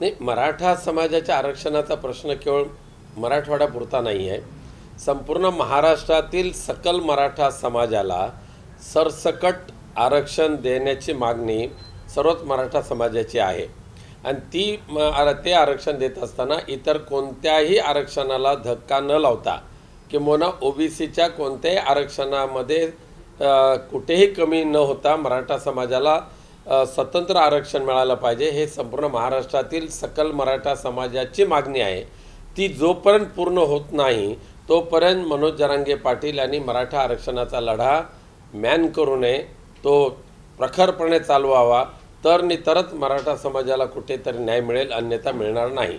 नाही, मराठा समाजाच्या आरक्षणाचा प्रश्न केवळ मराठवाड्यापुरता नाही आहे. संपूर्ण महाराष्ट्रातील सकल मराठा समाजाला सरसकट आरक्षण देण्याची मागणी सर्वच मराठा समाजाची आहे. आणि ते आरक्षण देत असताना इतर कोणत्याही आरक्षणाला धक्का न लावता किंवा ओबीसीच्या कोणत्याही आरक्षणामध्ये कुठेही कमी न होता मराठा समाजाला स्वतंत्र आरक्षण मिळालं पाहिजे, हे संपूर्ण महाराष्ट्रातील सकल मराठा समाजाची मागणी आहे. ती जोपर्यंत पूर्ण होत नाही तोपर्यंत मनोज जरांगे पाटील यांनी मराठा आरक्षणाचा लढा मॅन करू नये, तो प्रखरपणे चालवावा, तरच मराठा समाजाला कुठेतरी न्याय मिळेल, अन्यथा मिळणार नाही.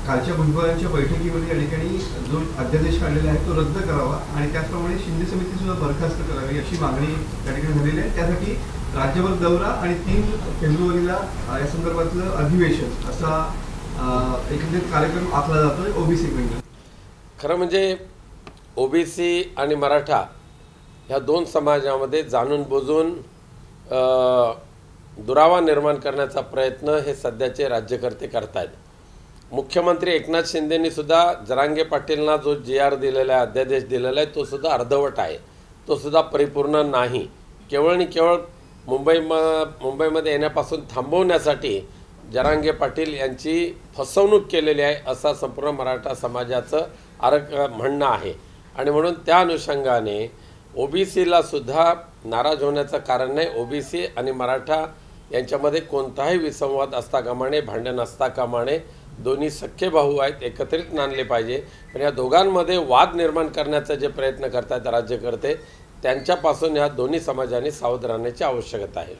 कालच्या भुजबळांच्या बैठकीमध्ये या ठिकाणी जो अध्यादेश काढलेला आहे तो रद्द करावा आणि त्याचप्रमाणे शिंदे समिती सुद्धा बरखास्त करावी अशी मागणी त्या ठिकाणी झालेली आहे. त्यासाठी राज्यभर दौरा आणि 3 फेब्रुवारीला या संदर्भातलं अधिवेशन असा एकंदरीत कार्यक्रम आखला जातोय ओबीसी. खरं म्हणजे ओबीसी आणि मराठा ह्या 2 समाजामध्ये जाणून बुजून दुरावा निर्माण करण्याचा प्रयत्न हे सध्याचे राज्यकर्ते करतायत. मुख्यमंत्री एकनाथ शिंदेंनी सुद्धा जरांगे पाटीलना जो GR दिलेला आहे, अध्यादेश दिलेला आहे, तो सुद्धा अर्धवट आहे, तो सुद्धा परिपूर्ण नाही. केवळ आणि केवळ मुंबईमध्ये येण्यापासून थांबवण्यासाठी जरांगे पाटील यांची फसवणूक केलेली आहे असा संपूर्ण मराठा समाजाचं म्हणणं आहे. आणि म्हणून त्या अनुषंगाने ओबीसीला सुद्धा नाराज होण्याचं कारण नाही. ओबीसी आणि मराठा यांच्यामध्ये कोणताही विसंवाद असता कामा नये, भांडण असता कामा नये. दोन्ही सख्खे भाऊ आहेत, एकत्रित नांदले पाहिजे. पण या दोघांमध्ये वाद निर्माण करण्याचा जे प्रयत्न करतात राज्यकर्ते, त्यांच्यापासून या दोन्ही समाजाने सावध राहण्याची आवश्यकता आहे.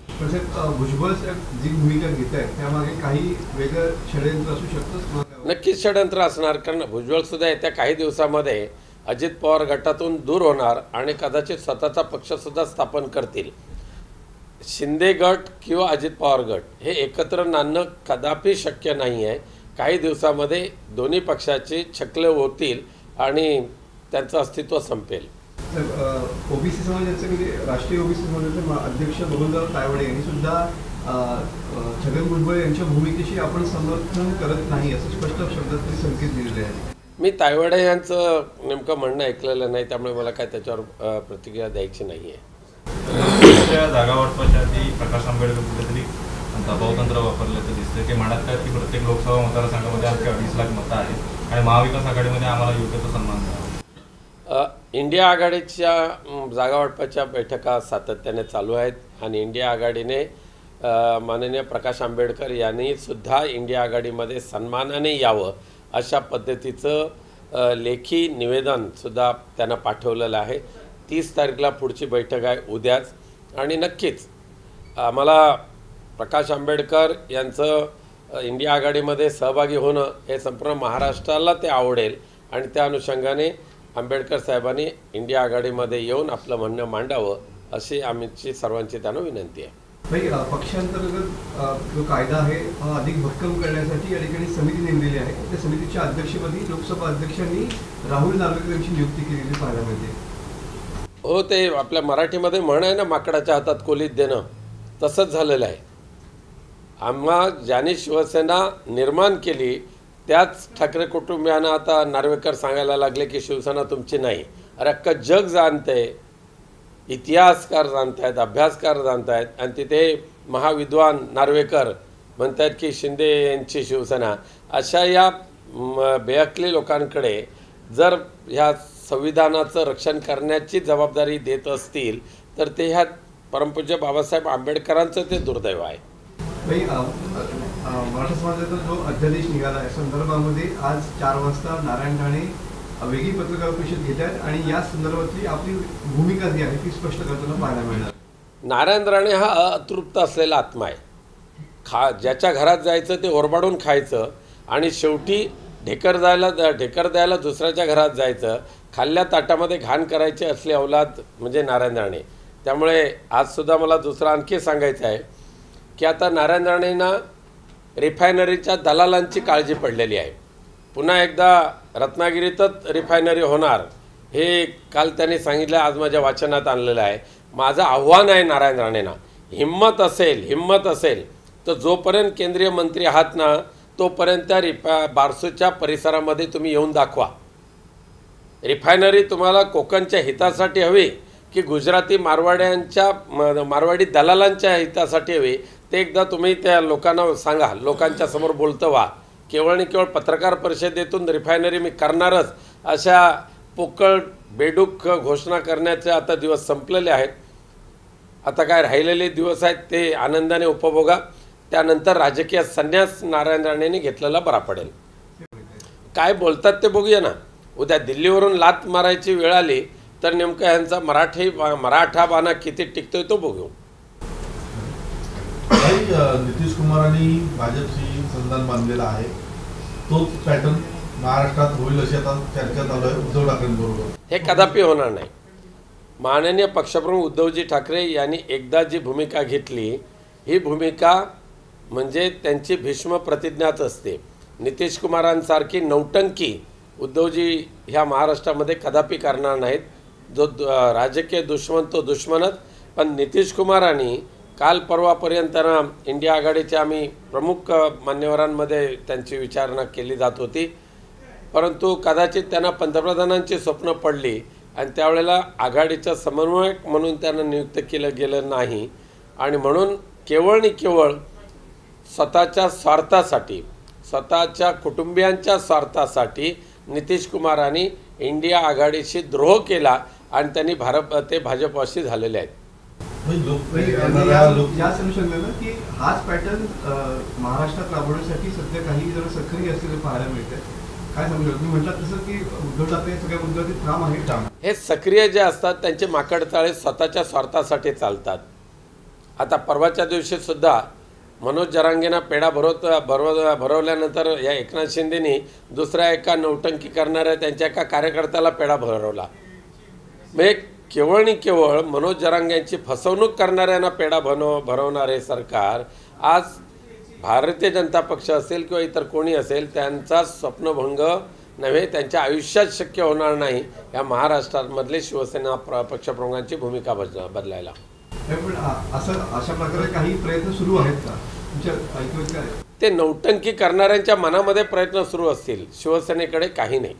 भुजबळ जी भूमिका घेत आहेत त्यामागे काही वेगळं षडयंत्र असू शकतं? नक्कीच षडयंत्र असणार, कारण भुजबळ सुद्धा येत्या काही दिवसामध्ये अजित पवार गटातून दूर होणार आणि कदाचित स्वतःचा पक्षसुद्धा स्थापन करतील. शिंदे गट किंवा अजित पवार गट हे एकत्र नांदणं कदापि शक्य नाही आहे. काही दिवसामध्ये दोन्ही पक्षाचे छकले होतील आणि त्यांचं अस्तित्व संपेल. ओबीसी समाजाचे म्हणजे राष्ट्रीय ओबीसी समाजाचे अध्यक्ष बबनराव तायवाडे यांनी सुद्धा छगन भुजबळ यांच्या भूमिकेशी आपण समर्थन करत नाही असं स्पष्ट शब्दात संकेत दिलेले आहेत. मी तायवाडे यांचं नेमकं म्हणणं ऐकलेलं नाही, त्यामुळे मला काय त्याच्यावर प्रतिक्रिया द्यायची नाही आहे. जागा वाटपाच्या आधी प्रकाश आंबेडकर कुठेतरी दबावतंत्र वापरल्याचं दिसतं. ते म्हणत आहेत की प्रत्येक लोकसभा मतदारसंघामध्ये आमची 28 लाख मतं आहेत आणि महाविकास आघाडीमध्ये आम्हाला योग्य सन्मान मिळावा. इंडिया आघाडीच्या जागा वाटपाच्या बैठका सातत्याने चालू आहेत आणि इंडिया आघाडीने माननीय प्रकाश आंबेडकर यांनी सुद्धा इंडिया आघाडीमध्ये सन्मानाने यावं अशा पद्धतीचं लेखी निवेदनसुद्धा त्यांना पाठवलेलं आहे. 30 तारखेला पुढची बैठक आहे, उद्याच. आणि नक्कीच आम्हाला प्रकाश आंबेडकर यांचं इंडिया आघाडीमध्ये सहभागी होणं हे संपूर्ण महाराष्ट्राला ते आवडेल आणि त्या अनुषंगाने आंबेडकर साहेबांनी इंडिया आघाडीमध्ये येऊन आपलं म्हणणं मांडावं अशी आमची सर्वांची त्यांना विनंती आहे. पक्षांतर्गत जो कायदा आहे हा अधिक भक्कम करण्यासाठी या ठिकाणी समिती नेमलेली आहे. त्या समितीच्या अध्यक्षपदी लोकसभा अध्यक्षांनी राहुल नार्वेकर यांची नियुक्ती केलेली पाहायला मिळते. हो, ते आपल्या मराठीमध्ये म्हण आहे ना, माकडाच्या हातात कोलीत देणं, तसंच झालेलं आहे. आम्हा ज्याने शिवसेना निर्माण केली त्याच ठाकरे कुटुंबियांना आता नार्वेकर सांगायला लागले की शिवसेना तुमची नाही. अरे अख्खं जग जाणतंय, इतिहासकार जाणतायत, अभ्यासकार जाणतायत आणि तिथे महाविद्वान नार्वेकर म्हणतात की शिंदे यांची शिवसेना. अशा या बेअक्कली लोकांकडे जर ह्या संविधानाचं रक्षण करण्याची जबाबदारी देत असतील तर ते ह्या परमपूज्य बाबासाहेब आंबेडकरांचं ते दुर्दैव आहे. मराठा समाजाचा जो अध्यादेश निघाला या संदर्भामध्ये आज 4 वाजता नारायण राणे वेगळी पत्रकार परिषद घेत आहेत आणि या संदर्भातली आपली भूमिका जी आहे ती स्पष्ट करताना पाहायला मिळणार. नारायण राणे हा अतृप्त असलेला आत्मा आहे. ज्याच्या घरात जायचं ते ओरबाडून खायचं आणि शेवटी ढेकर द्यायला दुसऱ्याच्या घरात जायचं. खाल्ल्या ताटामध्ये घाण करायचे असले अवलाद म्हणजे नारायण राणे. त्यामुळे आजसुद्धा मला दुसरं आणखी सांगायचं आहे की आता नारायण राणेंना रिफायनरीच्या दलालांची काळजी पडलेली आहे. पुन्हा एकदा रत्नागिरीतच रिफायनरी होणार हे काल त्यांनी सांगितलं, आज माझ्या वाचनात आणलेलं आहे. माझं आव्हान आहे नारायण राणेंना, हिम्मत असेल तर जोपर्यंत केंद्रीय मंत्री आहात ना तोपर्यंत बारसूच्या परिसरामध्ये तुम्ही येऊन दाखवा. रिफायनरी तुम्हाला कोकणच्या हितासाठी हवी की गुजराती मारवाडी दलालांच्या हितासाठी हवी ते एकदा तुम्ही त्या लोकांना सांगा. लोकांच्या समोर बोलतं व्हा. केवळ आणि केवळ पत्रकार परिषदेतून रिफायनरी मी करणारच अशा पोकळ बेडूक घोषणा करण्याचे आता दिवस संपलेले आहेत. आता काय राहिलेले दिवस आहेत ते आनंदाने उपभोगा. त्यानंतर राजकीय संन्यास नारायण राणेंनी घेतलेला बरा पडेल. काय बोलतात ते बघूया ना. उद्या दिल्लीवरून लात मारायची वेळ आली तर नेमकं ह्यांचा मराठा बाणा किती टिकतोय तो बघू. नितीश कुमारांनी भाजपशी संधान बांधलेला आहे. तोच पॅटर्न महाराष्ट्रात होईल अशी आता चर्चा चालू आहे उद्धव ठाकरेंबरोबर. हे कदापि होणार नाही. माननीय पक्षप्रमुख उद्धवजी ठाकरे यांनी एकदा जी भूमिका घेतली ही भूमिका म्हणजे त्यांची भीष्म प्रतिज्ञाच असते. नितीश कुमारांसारखी नौटंकी उद्धवजी ह्या महाराष्ट्रामध्ये कदापि करणार नाहीत. जो राजकीय दुश्मन तो दुश्मनच. पण नितीश कुमारांनी काल परवापर्यंत इंडिया आघाडीचे आम्ही प्रमुख मान्यवरांमध्ये त्यांची विचारणा केली जात होती. परंतु कदाचित त्यांना पंतप्रधानांची स्वप्न पडली आणि त्यावेळेला आघाडीचा समन्वयक म्हणून त्यांना नियुक्त केलं गेलं नाही. आणि म्हणून केवळ आणि केवळ स्वतःच्या स्वार्थासाठी स्वतःच्या कुटुंबियांच्या स्वार्थासाठी नितीश कुमारांनी इंडिया आघाडीशी द्रोह केला आणि त्यांनी भाजपशी झालेले आहेत. या अनुषंगानं की हाच पॅटर्न महाराष्ट्रात राबवण्यासाठी सध्या काही जण सक्रिय असलेले पाहायला मिळते. काय सांगू शकतो. तुम्ही म्हटलं तसं की उद्धव ठाकरे सगळ्या मुद्द्यावरती ठाम आहे. हे सक्रिय जे असतात त्यांचे माकडचाळे स्वतःच्या स्वार्थासाठी चालतात. आता परवाच्या दिवशी सुद्धा मनोज जरांगेंना पेढा भरवल्यानंतर या एकनाथ शिंदेनी दुसऱ्या एका नौटंकी करणाऱ्या त्यांच्या एका कार्यकर्त्याला पेढा भरवला. म्हणजे केवळ आणि केवळ मनोज जरांगेंची फसवणूक करणाऱ्यांना पेढा भरवणारे सरकार आज भारतीय जनता पक्ष असेल किंवा इतर कोणी असेल त्यांचा स्वप्नभंग नव्हे त्यांच्या आयुष्यात शक्य होणार नाही या महाराष्ट्रामधले शिवसेना पक्षप्रमुखांची भूमिका बदलायला. पण अशा प्रकारे काही प्रयत्न सुरू आहेत का तुमच्या ऐकून? काय ते नौटंकी करणाऱ्यांच्या मनामध्ये प्रयत्न सुरू असतील. शिवसेनेकडे काही नाही.